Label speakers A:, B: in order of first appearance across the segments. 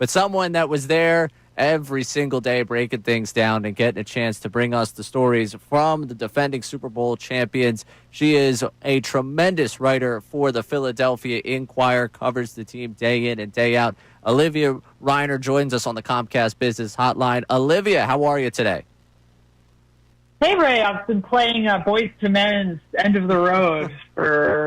A: but someone that was there every single day breaking things down and getting a chance to bring us the stories from the defending Super Bowl champions. She is a tremendous writer for the Philadelphia Inquirer, covers the team day in and day out. Olivia Reiner joins us on the Comcast Business Hotline. Olivia, how are you today?
B: Hey, Ray, I've been playing Boyz II Men's End of the Road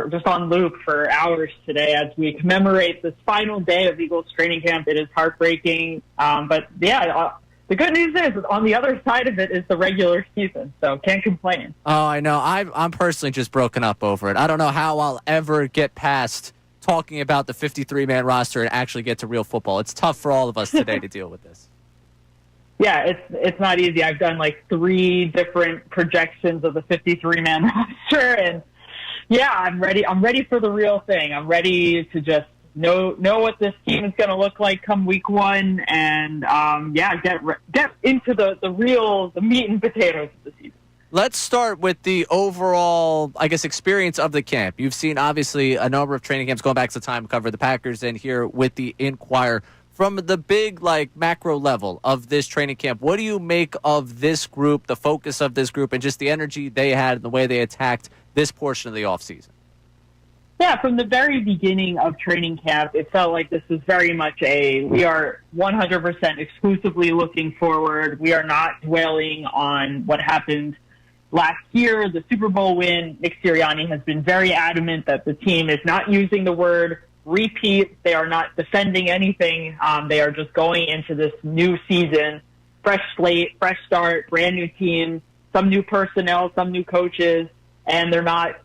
B: just on loop for hours today as we commemorate this final day of Eagles training camp. It is heartbreaking. But, yeah, the good news is on the other side of it is the regular season, so can't complain.
A: Oh, I know. I'm personally just broken up over it. I don't know how I'll ever get past talking about the 53-man roster and actually get to real football. It's tough for all of us today to deal with this.
B: Yeah, it's not easy. I've done like 3 different projections of the 53-man roster, and yeah, I'm ready. I'm ready for the real thing. I'm ready to just know what this team is going to look like come week 1, and get into the meat and potatoes of the season.
A: Let's start with the overall, I guess, experience of the camp. You've seen, obviously, a number of training camps going back to the time to cover the Packers and here with the Inquirer. From the big, macro level of this training camp, what do you make of this group, the focus of this group, and just the energy they had and the way they attacked this portion of the offseason?
B: Yeah, from the very beginning of training camp, it felt like this was very much we are 100% exclusively looking forward. We are not dwelling on what happened last year, the Super Bowl win. Nick Sirianni has been very adamant that the team is not using the word repeat. They are not defending anything. They are just going into this new season, fresh slate, fresh start, brand new team, some new personnel, some new coaches, and they're not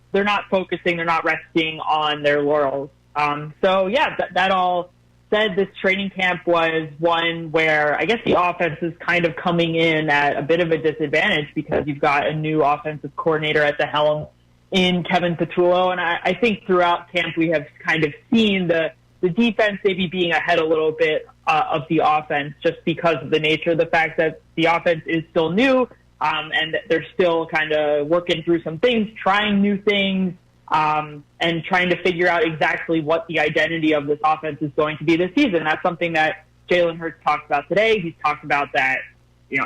B: focusing, they're not resting on their laurels. That all said, this training camp was one where I guess the offense is kind of coming in at a bit of a disadvantage because you've got a new offensive coordinator at the helm in Kevin Patullo, and I think throughout camp we have kind of seen the defense maybe being ahead a little bit of the offense just because of the nature of the fact that the offense is still new and they're still kind of working through some things, trying new things, and trying to figure out exactly what the identity of this offense is going to be this season. That's something that Jalen Hurts talked about today. He's talked about that,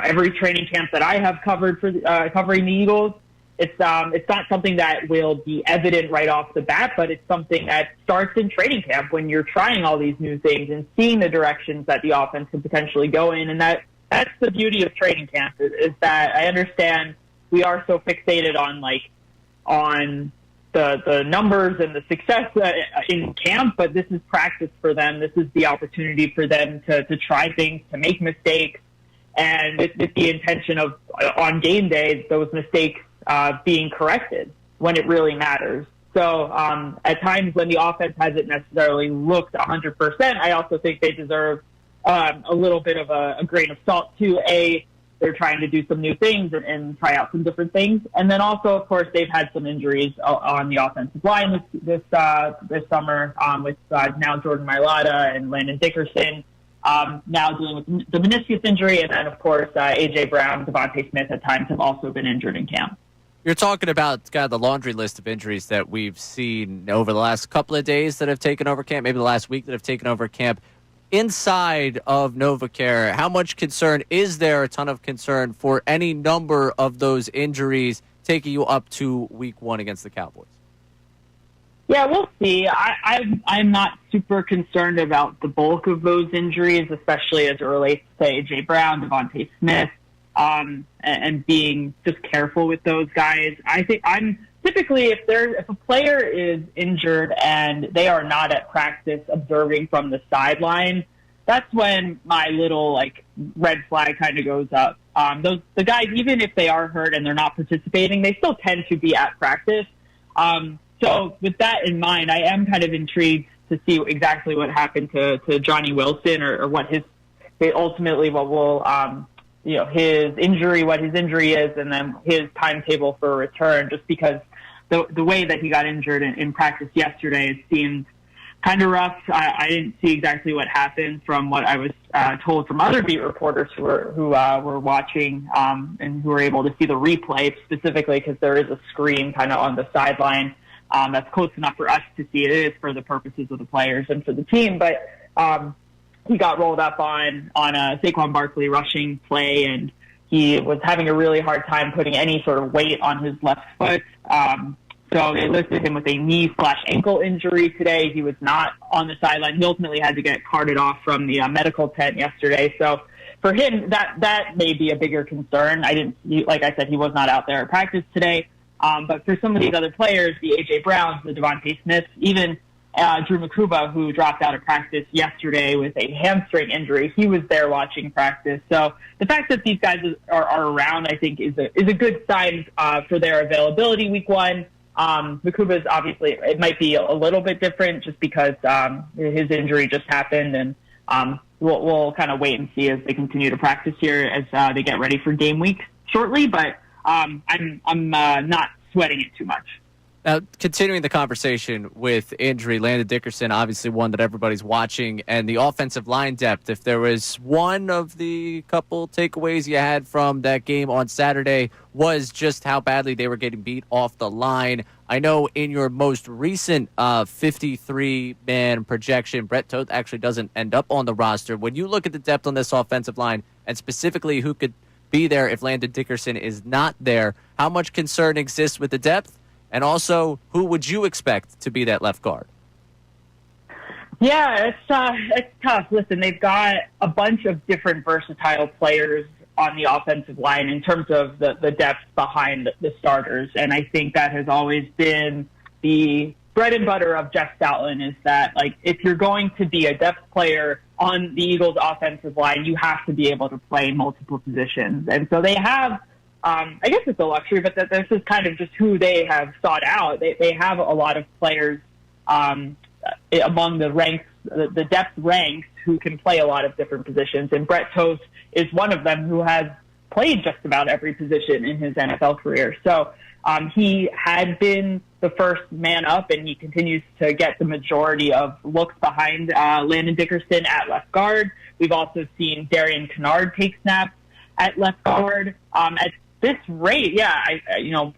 B: every training camp that I have covered for covering the Eagles. It's not something that will be evident right off the bat, but it's something that starts in training camp when you're trying all these new things and seeing the directions that the offense could potentially go in. And that's the beauty of training camp is that I understand we are so fixated on the numbers and the success in camp, but this is practice for them. This is the opportunity for them to try things, to make mistakes, and it's the intention of on game day those mistakes being corrected when it really matters. So at times when the offense hasn't necessarily looked 100%, I also think they deserve a little bit of a grain of salt too. They're trying to do some new things and try out some different things. And then also, of course, they've had some injuries on the offensive line this summer with now Jordan Mailata and Landon Dickerson now dealing with the meniscus injury. And then, of course, A.J. Brown, Devontae Smith at times have also been injured in camp.
A: You're talking about kind of the laundry list of injuries that we've seen over the last couple of days that have taken over camp, maybe the last week that have taken over camp. Inside of NovaCare, how much concern is there, a ton of concern, for any number of those injuries taking you up to week 1 against the Cowboys?
B: Yeah, we'll see. I'm not super concerned about the bulk of those injuries, especially as it relates to A.J. Brown, Devontae Smith, and being just careful with those guys. I think I'm typically, if a player is injured and they are not at practice observing from the sideline, that's when my little red flag kind of goes up. The guys, even if they are hurt and they're not participating, they still tend to be at practice. So with that in mind, I am kind of intrigued to see exactly what happened to Johnny Wilson or what his injury is, and then his timetable for return, just because the way that he got injured in practice yesterday, it seemed kind of rough. I didn't see exactly what happened from what I was told from other beat reporters who were watching and who were able to see the replay, specifically because there is a screen kind of on the sideline that's close enough for us to see. It is for the purposes of the players and for the team, but he got rolled up on a Saquon Barkley rushing play, and he was having a really hard time putting any sort of weight on his left foot. So they listed him with a knee/ankle injury today. He was not on the sideline. He ultimately had to get carted off from the medical tent yesterday. So for him, that may be a bigger concern. Like I said, he was not out there at practice today. But for some of these other players, the A.J. Browns, the Devontae Smiths, even Drew Makuba, who dropped out of practice yesterday with a hamstring injury, he was there watching practice. So the fact that these guys are around, I think, is a good sign for their availability week one. Makuba's obviously, it might be a little bit different just because his injury just happened, and we'll kind of wait and see as they continue to practice here as they get ready for game week shortly. But I'm not sweating it too much.
A: Now, continuing the conversation with injury, Landon Dickerson, obviously one that everybody's watching, and the offensive line depth. If there was one of the couple takeaways you had from that game on Saturday was just how badly they were getting beat off the line. I know in your most recent 53-man projection, Brett Toth actually doesn't end up on the roster. When you look at the depth on this offensive line, and specifically who could be there if Landon Dickerson is not there, how much concern exists with the depth? And also, who would you expect to be that left guard?
B: Yeah, it's tough. Listen, they've got a bunch of different versatile players on the offensive line in terms of the depth behind the starters. And I think that has always been the bread and butter of Jeff Stoutland, is that, like, if you're going to be a depth player on the Eagles offensive line, you have to be able to play multiple positions. And so they have, I guess it's a luxury, but this is kind of just who they have sought out. They have a lot of players among the ranks, the depth ranks, who can play a lot of different positions. And Brett Toth is one of them, who has played just about every position in his NFL career. So he had been the first man up, and he continues to get the majority of looks behind Landon Dickerson at left guard. We've also seen Darian Kincade take snaps at left guard. At this rate,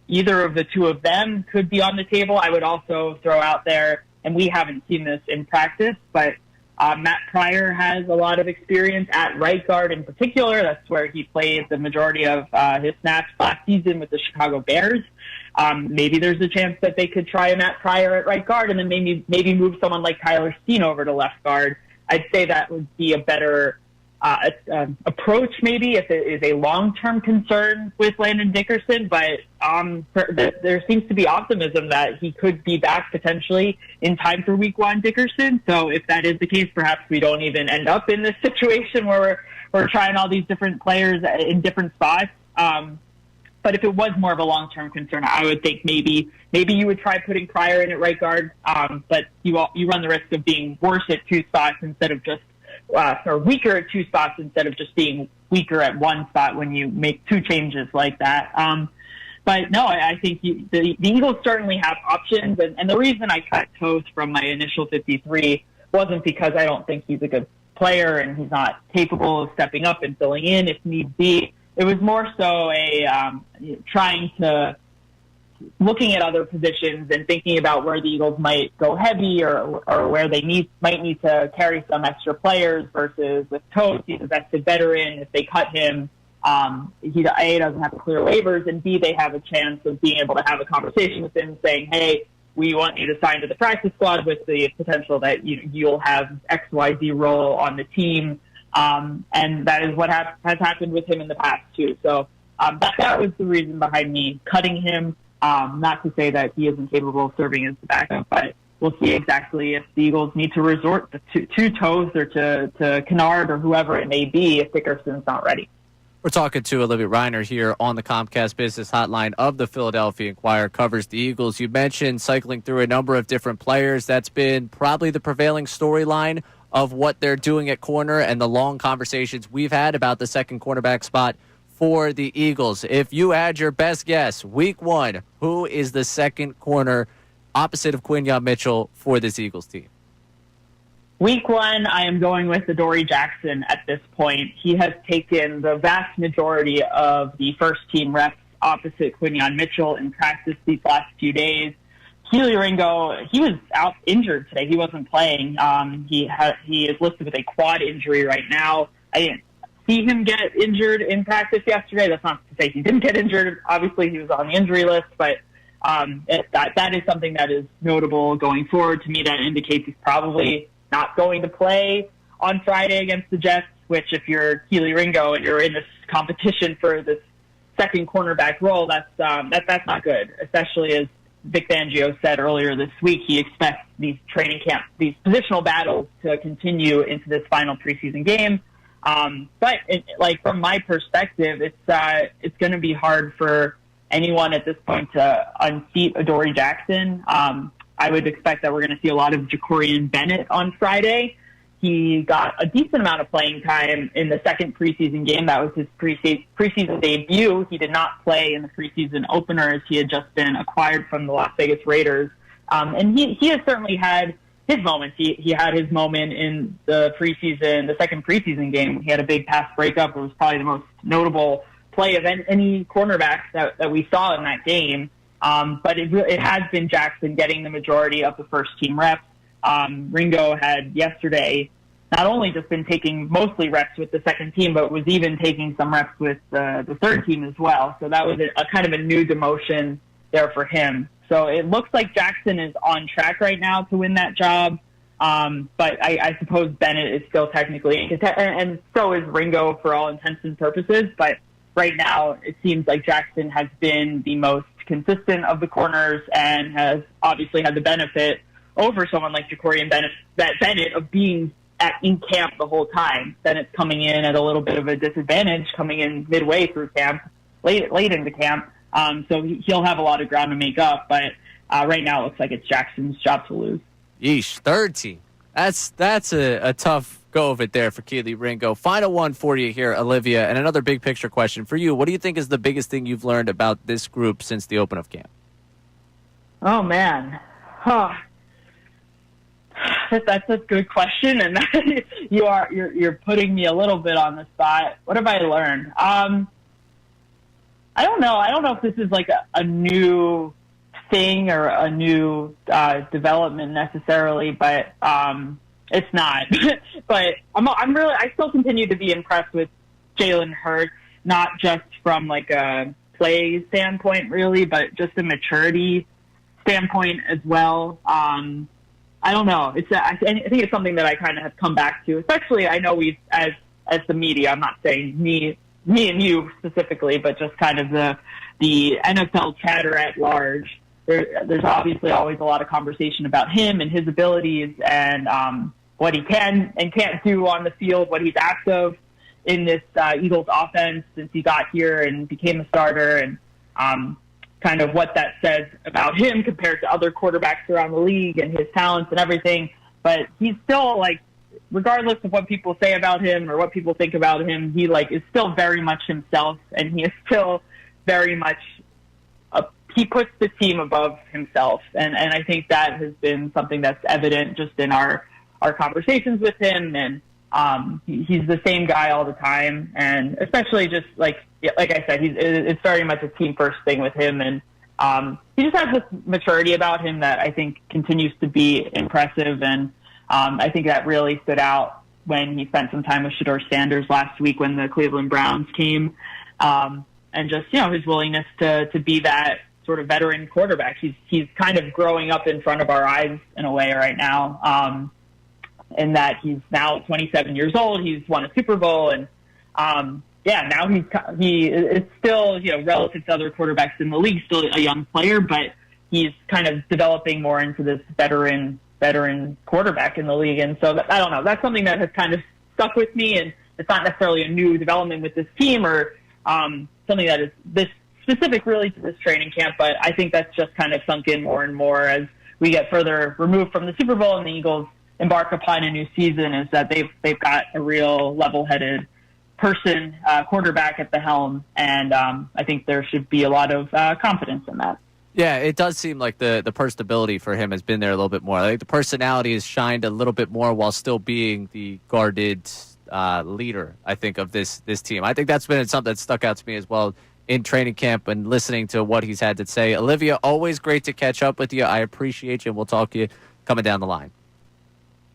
B: either of the two of them could be on the table. I would also throw out there, and we haven't seen this in practice, but Matt Pryor has a lot of experience at right guard in particular. That's where he played the majority of his snaps last season with the Chicago Bears. Maybe there's a chance that they could try Matt Pryor at right guard and then maybe move someone like Tyler Steen over to left guard. I'd say that would be a better approach, maybe, if it is a long-term concern with Landon Dickerson, but there seems to be optimism that he could be back potentially in time for week one Dickerson. So if that is the case, perhaps we don't even end up in this situation where we're trying all these different players in different spots. But if it was more of a long-term concern, I would think maybe you would try putting Pryor in at right guard, but you run the risk of being worse at two spots instead of just or weaker at two spots instead of just being weaker at one spot when you make two changes like that. But no, I think the Eagles certainly have options. And the reason I cut Toth from my initial 53 wasn't because I don't think he's a good player and he's not capable of stepping up and filling in if need be. It was more so looking at other positions and thinking about where the Eagles might go heavy or where they might need to carry some extra players versus with Toth, he's a vested veteran. If they cut him, he A, doesn't have to clear waivers, and B, they have a chance of being able to have a conversation with him saying, hey, we want you to sign to the practice squad with the potential that you'll have XYZ role on the team. And that is what has happened with him in the past too. So that was the reason behind me cutting him. Not to say that he isn't capable of serving as the backup, but we'll see exactly if the Eagles need to resort to Toth or to Kincade or whoever it may be if Dickerson's not ready.
A: We're talking to Olivia Reiner here on the Comcast Business Hotline of the Philadelphia Inquirer, covers the Eagles. You mentioned cycling through a number of different players. That's been probably the prevailing storyline of what they're doing at corner and the long conversations we've had about the second cornerback spot for the Eagles. If you had your best guess, week one, who is the second corner opposite of Quinyon Mitchell for this Eagles team?
B: Week one, I am going with Adoree Jackson at this point. He has taken the vast majority of the first-team reps opposite Quinyon Mitchell in practice these last few days. Keely Ringo, he was out injured today. He wasn't playing. He is listed with a quad injury right now. I didn't see him get injured in practice yesterday. That's not to say he didn't get injured. Obviously, he was on the injury list, but that is something that is notable going forward. To me, that indicates he's probably not going to play on Friday against the Jets, which if you're Keely Ringo and you're in this competition for this second cornerback role, that's not good, especially as Vic Fangio said earlier this week, he expects these positional battles to continue into this final preseason game. But from my perspective, it's going to be hard for anyone at this point to unseat Adoree Jackson. I would expect that we're going to see a lot of Jacorian Bennett on Friday. He got a decent amount of playing time in the second preseason game. That was his preseason debut. He did not play in the preseason opener as he had just been acquired from the Las Vegas Raiders. And he has certainly had his moments. He had his moment in the second preseason game. He had a big pass breakup. It was probably the most notable play of any cornerback that we saw in that game. But it has been Jackson getting the majority of the first team reps. Ringo had yesterday not only just been taking mostly reps with the second team, but was even taking some reps with the third team as well. So that was a kind of a new demotion there for him. So it looks like Jackson is on track right now to win that job. But I suppose Bennett is still technically, and so is Ringo for all intents and purposes. But right now it seems like Jackson has been the most consistent of the corners and has obviously had the benefit over someone like Jacorian Bennett of being in camp the whole time. Bennett's coming in at a little bit of a disadvantage, coming in midway through camp, late into camp. So he'll have a lot of ground to make up. But right now it looks like it's Jackson's job to lose.
A: Yeesh, third team. That's a tough go of it there for Keely Ringo. Final one for you here, Olivia, and another big picture question for you. What do you think is the biggest thing you've learned about this group since the open of camp?
B: Oh, man. That's a good question, and you're putting me a little bit on the spot. What have I learned? I don't know. I don't know if this is like a new thing or a new development necessarily, but it's not. But I still continue to be impressed with Jalen Hurts, not just from like a play standpoint, really, but just a maturity standpoint as well. I don't know. I think it's something that I kind of have come back to, especially I know we've, as the media, I'm not saying me and you specifically, but just kind of the NFL chatter at large. There's obviously always a lot of conversation about him and his abilities and what he can and can't do on the field, what he's asked of in this Eagles offense since he got here and became a starter, and kind of what that says about him compared to other quarterbacks around the league and his talents and everything. But he's still, like, regardless of what people say about him or what people think about him, he is still very much himself, and he is still very much he puts the team above himself. And I think that has been something that's evident just in our conversations with him. And he's the same guy all the time. And especially just like I said, it's very much a team first thing with him. And he just has this maturity about him that I think continues to be impressive. And I think that really stood out when he spent some time with Shedeur Sanders last week when the Cleveland Browns came. And just, his willingness to be that sort of veteran quarterback. He's kind of growing up in front of our eyes in a way right now. In that he's now 27 years old. He's won a Super Bowl, and now he is still, relative to other quarterbacks in the league, still a young player, but he's kind of developing more into this veteran quarterback in the league. And so I don't know. That's something that has kind of stuck with me, and it's not necessarily a new development with this team or something that is this specific really to this training camp, but I think that's just kind of sunk in more and more as we get further removed from the Super Bowl and the Eagles embark upon a new season, is that they've got a real level-headed person, quarterback at the helm, and I think there should be a lot of confidence in that.
A: Yeah, it does seem like the personability for him has been there a little bit more. I think the personality has shined a little bit more while still being the guarded leader, I think, of this team. I think that's been something that stuck out to me as well. in training camp and listening to what he's had to say. Olivia, always great to catch up with you. I appreciate you, and we'll talk to you coming down the line.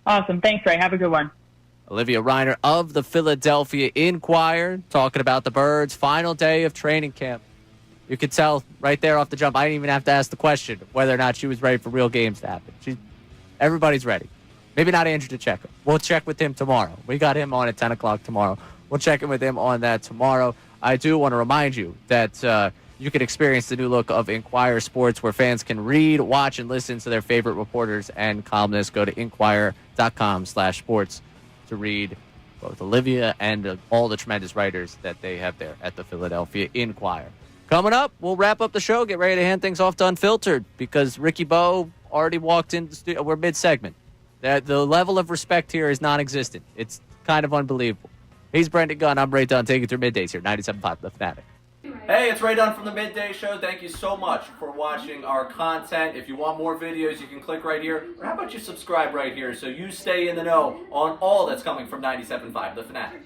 B: Awesome. Thanks, Ray. Have a good one.
A: Olivia Reiner of the Philadelphia Inquirer talking about the Birds' final day of training camp. You could tell right there off the jump. I didn't even have to ask the question whether or not she was ready for real games to happen. Everybody's ready. Maybe not Andrew DeCecco. We'll check with him tomorrow. We got him on at 10 o'clock tomorrow. We'll check in with him on that tomorrow. I do want to remind you that you can experience the new look of Inquirer Sports, where fans can read, watch, and listen to their favorite reporters and columnists. Go to inquirer.com/sports to read both Olivia and all the tremendous writers that they have there at the Philadelphia Inquirer. Coming up, we'll wrap up the show, get ready to hand things off to Unfiltered, because Ricky Bo already walked in the studio. We're mid-segment. The level of respect here is non-existent. It's kind of unbelievable. He's Brendan Gunn. I'm Ray Dunne, taking you through Middays here, 97.5 The Fanatic. Hey, it's Ray Dunne from the Midday Show. Thank you so much for watching our content. If you want more videos, you can click right here. Or how about you subscribe right here so you stay in the know on all that's coming from 97.5 The Fanatic.